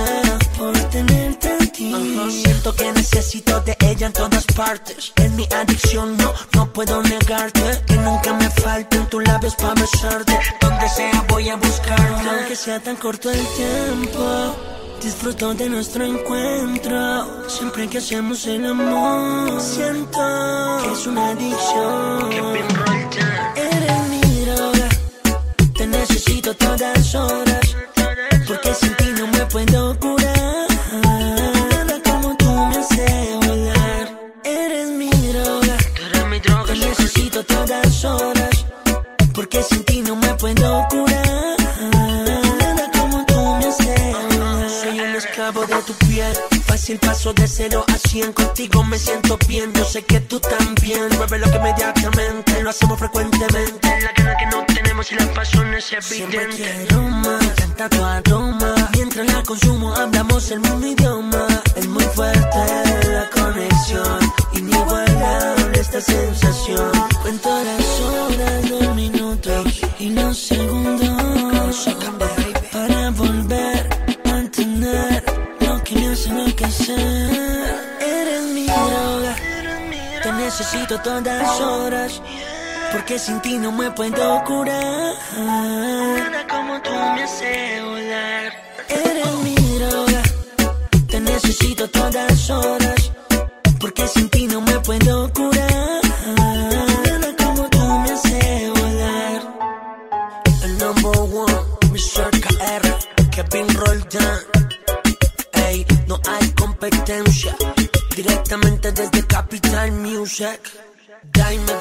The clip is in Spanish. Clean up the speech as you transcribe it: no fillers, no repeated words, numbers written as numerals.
sea por tenerte aquí. Siento que necesito de ella en todas partes. Es mi adicción, no puedo negarte. Que nunca me falten tus labios para besarte. Donde sea voy a buscarte. Aunque sea tan corto el tiempo, disfruto de nuestro encuentro. Siempre que hacemos el amor, siento que es una adicción. Eres mi droga, te necesito todas horas. Porque sin ti no me puedo curar. Nada como tú me hace volar. Eres mi droga, te necesito todas horas. Porque sin ti no me puedo curar. Nada como tú me hace volar. Soy un esclavo de tu piel. Fácil paso de 0 a 100. Contigo me siento bien. Yo sé que tú también. Mueve lo que inmediatamente. Lo hacemos frecuentemente. La gana que no tenemos y la pasión es evidente. Siempre quiero más. Me encanta tu aroma. Mientras la consumo hablamos el mismo idioma. Es muy fuerte la conexión. Inigualable esta sensación. Cuento las horas, los minutos y los segundos para volver a tener lo que me hace enloquecer. Eres mi droga, te necesito todas horas. Porque sin ti no me puedo curar. Nada como tú me hace volar. Eres mi droga, te necesito todas horas. Porque sin ti no me puedo curar. Nada como tú me hace volar. El number one, Mr. KR, Kevin Roldán. Ey, no hay competencia. Directamente desde Capital Music. Dime